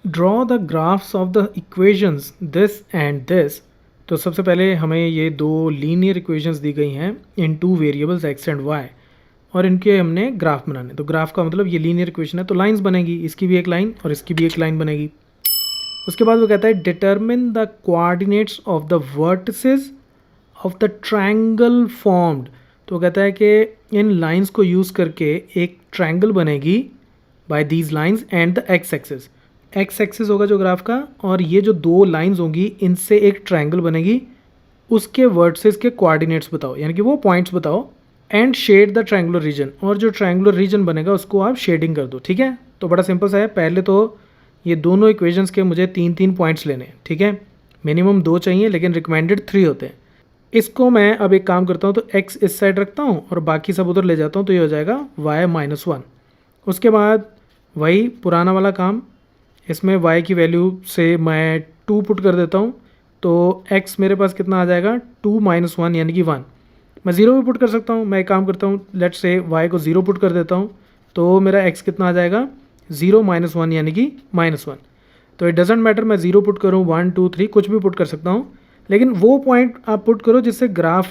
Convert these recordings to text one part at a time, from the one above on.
Draw the graphs of the equations this and this. तो सबसे पहले हमें ये दो लीनियर इक्वेशंस दी गई हैं in two variables X and Y, और इनके हमने ग्राफ बनाने। तो ग्राफ का मतलब ये लीनियर इक्वेशन है, तो लाइंस बनेगी, इसकी भी एक लाइन और इसकी भी एक लाइन बनेगी। उसके बाद वो कहता है determine the coordinates of the vertices of the triangle formed. तो वो कहता है कि इन लाइंस को यूज़ करके एक ट्रायंगल बनेगी by these lines and the x axis. X axis होगा जो ग्राफ का, और ये जो दो लाइंस होंगी इनसे एक ट्रायंगल बनेगी। उसके वर्टिसेस के कोऑर्डिनेट्स बताओ, यानी कि वो पॉइंट्स बताओ, and shade the triangular region, और जो ट्रायंगुलर रीजन बनेगा उसको आप शेडिंग कर दो। ठीक है, तो बड़ा सिंपल सा है। पहले तो ये दोनों इक्वेशंस के मुझे 3-3 पॉइंट्स लेने हैं। ठीक है, मिनिमम 2 चाहिए लेकिन रिकमेंडेड 3 होते हैं। इसको मैं अब एक काम करता हूँ, तो x इस साइड रखता हूँ और बाकी सब उधर ले जाता हूँ, तो ये हो जाएगा y-1। उसके बाद वही पुराना वाला काम, इसमें y की वैल्यू से मैं 2 पुट कर देता हूँ, तो x मेरे पास कितना आ जाएगा 2-1 यानी कि 1। मैं 0 भी पुट कर सकता हूँ। मैं एक काम करता हूँ, लेट्स से y को 0 पुट कर देता हूँ, तो मेरा x कितना आ जाएगा 0-1 यानी कि -1। तो इट डजेंट मैटर मैं 0 पुट करूँ, 1, 2, 3 कुछ भी पुट कर सकता हूँ, लेकिन वो पॉइंट आप पुट करो जिससे ग्राफ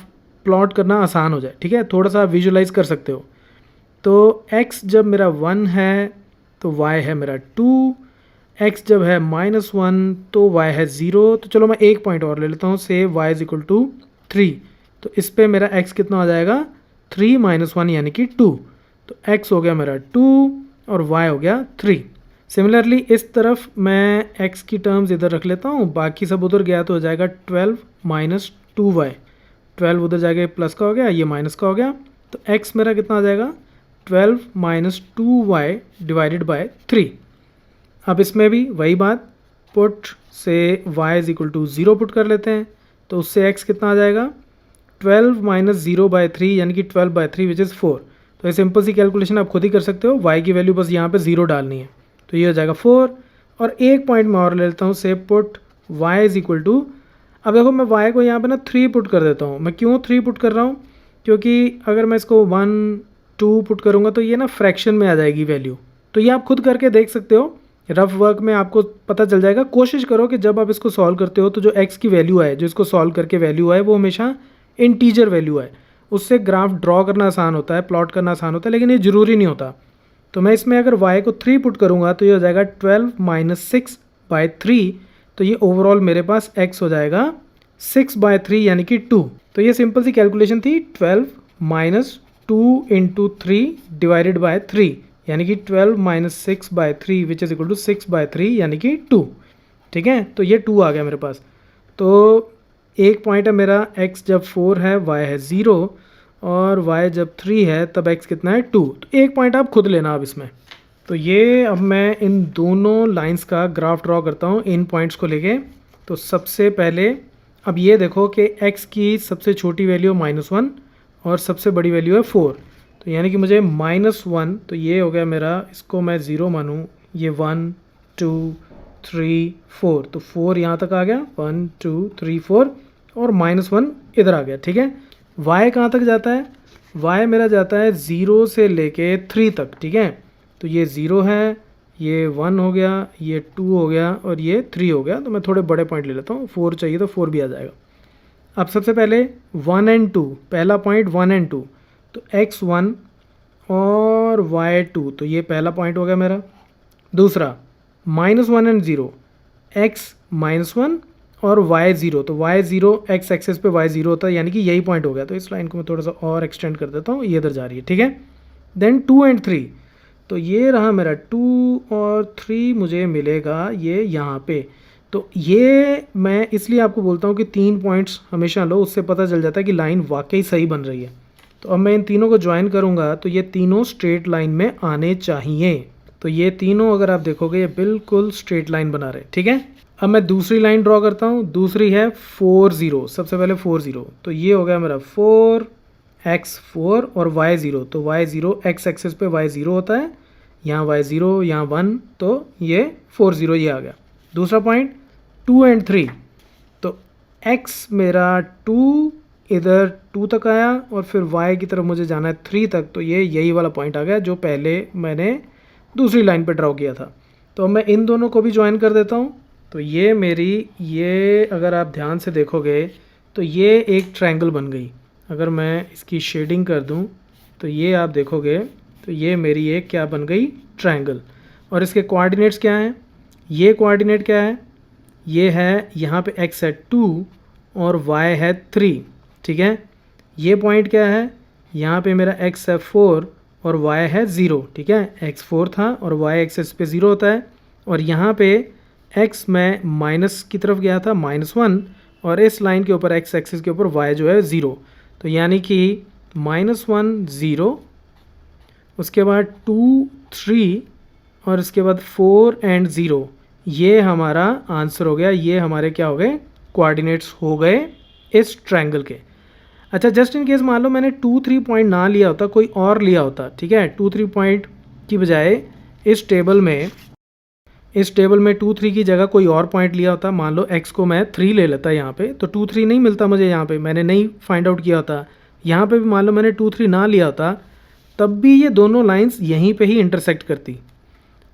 प्लॉट करना आसान हो जाए। ठीक है, थोड़ा सा विजुलाइज कर सकते हो। तो x जब मेरा 1 है तो y है मेरा 2, x जब है -1 तो y है 0। तो चलो मैं एक पॉइंट और ले लेता हूँ, से y = 3। तो इस पर मेरा x कितना आ जाएगा 3-1 यानी कि 2। तो x हो गया मेरा 2 और y हो गया 3। सिमिलरली इस तरफ मैं x की टर्म्स इधर रख लेता हूँ, बाकी सब उधर गया तो हो जाएगा 12 - 2y। 12 उधर जाएगा, ये प्लस का हो गया, ये माइनस का हो गया। तो x मेरा कितना आ जाएगा 12 - 2y डिवाइडेड बाय 3। अब इसमें भी वही बात, पुट से y = 0 पुट कर लेते हैं, तो उससे x कितना आ जाएगा 12 - 0/3 यानी कि 12/3 विच इज़ 4। तो ये सिंपल सी कैलकुलेशन आप खुद ही कर सकते हो। y की वैल्यू बस यहाँ पे 0 डालनी है, तो ये हो जाएगा 4। और एक पॉइंट मैं और ले लेता हूँ, से पुट y = अब देखो मैं y को यहाँ पे ना 3 पुट कर देता हूँ। मैं क्यों 3 पुट कर रहा हूँ, क्योंकि अगर मैं इसको 1, 2 पुट करूँगा तो ये ना फ्रैक्शन में आ जाएगी वैल्यू। तो ये आप खुद करके देख सकते हो, रफ वर्क में आपको पता चल जाएगा। कोशिश करो कि जब आप इसको सॉल्व करते हो तो जो x की वैल्यू है, जो इसको सॉल्व करके वैल्यू है, वो हमेशा इंटीजर वैल्यू है। उससे ग्राफ ड्रॉ करना आसान होता है, प्लॉट करना आसान होता है, लेकिन ये ज़रूरी नहीं होता। तो मैं इसमें अगर y को 3 पुट करूँगा तो ये हो जाएगा 12 - 6/3। तो ये ओवरऑल मेरे पास x हो जाएगा 6/3 यानी कि 2। तो ये सिंपल सी कैलकुलेशन थी, 12 - 2 × 3 डिवाइडेड बाय 3 यानी कि 12 - 6/3 विच इज़ = 6/3 यानी कि 2। ठीक है, तो ये 2 आ गया मेरे पास। तो एक पॉइंट है मेरा, x जब 4 है y है 0, और y जब 3 है तब x कितना है 2। तो एक पॉइंट आप खुद लेना अब इसमें। तो ये अब मैं इन दोनों लाइंस का ग्राफ ड्रॉ करता हूँ इन पॉइंट्स को लेके। तो सबसे पहले अब ये देखो कि x की सबसे छोटी वैल्यू -1 और सबसे बड़ी वैल्यू है 4। तो यानी कि मुझे -1, तो ये हो गया मेरा, इसको मैं 0 मानूँ, ये 1, 2, 3, 4। तो 4 यहाँ तक आ गया, 1, 2, 3, 4, और -1 इधर आ गया। ठीक है, y कहाँ तक जाता है, y मेरा जाता है 0 से लेके 3 तक। ठीक है, तो ये 0 है, ये 1 हो गया, ये 2 हो गया, और ये 3 हो गया। तो मैं थोड़े बड़े पॉइंट ले लेता हूँ, 4 चाहिए तो 4 भी आ जाएगा। अब सबसे पहले 1 और 2, पहला पॉइंट 1 और 2, तो x1 और y2, तो ये पहला पॉइंट हो गया मेरा। दूसरा -1 और 0, x -1 और y0, तो y0 x एक्सेस पे y0 होता है, यानी कि यही पॉइंट हो गया। तो इस लाइन को मैं थोड़ा सा और एक्सटेंड कर देता हूँ, ये इधर जा रही है। ठीक है, देन 2 और 3, तो ये रहा मेरा 2 और 3 मुझे मिलेगा ये यहाँ पे। तो ये मैं इसलिए आपको बोलता हूँ कि 3 पॉइंट्स हमेशा लो, उससे पता चल जाता है कि लाइन वाकई सही बन रही है। तो अब मैं इन तीनों को ज्वाइन करूँगा तो ये तीनों स्ट्रेट लाइन में आने चाहिए। तो ये तीनों अगर आप देखोगे ये बिल्कुल स्ट्रेट लाइन बना रहे। ठीक है, अब मैं दूसरी लाइन ड्रॉ करता हूँ। दूसरी है 4, 0, सबसे पहले 4, 0, तो ये हो गया मेरा 4, x4 और y0। तो y0 x एक्सेस पे y0 होता है, यहाँ y0, यहाँ 1, तो ये 4, 0 ये आ गया। दूसरा पॉइंट 2 और 3, तो x मेरा 2 इधर 2 तक आया, और फिर y की तरफ मुझे जाना है 3 तक, तो ये यही वाला पॉइंट आ गया जो पहले मैंने दूसरी लाइन पे ड्रॉ किया था। तो अब मैं इन दोनों को भी ज्वाइन कर देता हूँ। तो ये मेरी, ये अगर आप ध्यान से देखोगे तो ये एक ट्रायंगल बन गई। अगर मैं इसकी शेडिंग कर दूँ तो ये आप देखोगे तो ये मेरी एक क्या बन गई, ट्रायंगल। और इसके कोऑर्डिनेट्स क्या हैं, ये कोऑर्डिनेट क्या है, ये है यहाँ पे x है 2 और y है 3, ठीक है। ये पॉइंट क्या है, यहाँ पे मेरा x है 4 और y है 0, ठीक है। x 4 था और y एक्सिस पे 0 होता है, और यहाँ पे x में माइनस की तरफ गया था -1, और इस लाइन के ऊपर x एक्सिस के ऊपर y जो है 0। तो यानी कि -1 0, उसके बाद 2 3 और उसके बाद 4 एंड 0, ये हमारा आंसर हो गया। ये हमारे क्या हो गए, कोऑर्डिनेट्स हो गए इस ट्रायंगल के। अच्छा, जस्ट इन केस मान लो मैंने 2 3 पॉइंट ना लिया होता, कोई और लिया होता, ठीक है। 2 3 पॉइंट की बजाय इस टेबल में 2 3 की जगह कोई और पॉइंट लिया होता। मान लो x को मैं 3 ले लेता यहाँ पे, तो 2 3 नहीं मिलता मुझे, यहाँ पे मैंने नहीं फाइंड आउट किया होता। यहाँ पे भी मान लो मैंने 2 3 ना लिया होता, तब भी ये दोनों लाइंस यहीं पे ही इंटरसेक्ट करती।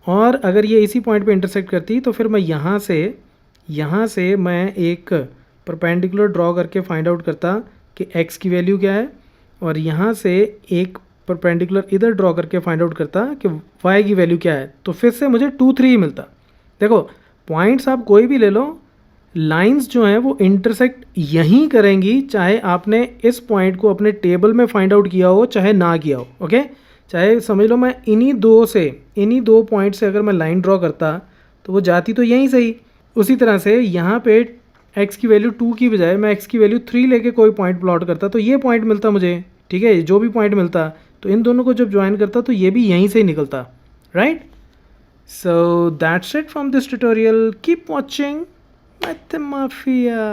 और अगर ये इसी पॉइंट पे इंटरसेक्ट करती तो फिर मैं यहाँ से मैं एक परपेंडिकुलर ड्रॉ करके फाइंड आउट करता कि x की वैल्यू क्या है, और यहाँ से एक परपेंडिकुलर इधर ड्रॉ करके फाइंड आउट करता कि y की वैल्यू क्या है। तो फिर से मुझे 2 3 ही मिलता। देखो, पॉइंट्स आप कोई भी ले लो, लाइंस जो हैं वो इंटरसेक्ट यहीं करेंगी, चाहे आपने इस पॉइंट को अपने टेबल में फाइंड आउट किया हो चाहे ना किया हो। ओके, चाहे समझ लो मैं इन्हीं दो पॉइंट से अगर मैं लाइन ड्रॉ करता तो वो जाती तो यहीं सही। उसी तरह से यहाँ पे x की वैल्यू 2 की बजाय मैं x की वैल्यू 3 लेके कोई पॉइंट प्लॉट करता तो ये पॉइंट मिलता मुझे, ठीक है। जो भी पॉइंट मिलता तो इन दोनों को जब ज्वाइन करता तो ये भी यहीं से ही निकलता, right. So that's it from this tutorial. Keep watching Mathemafia.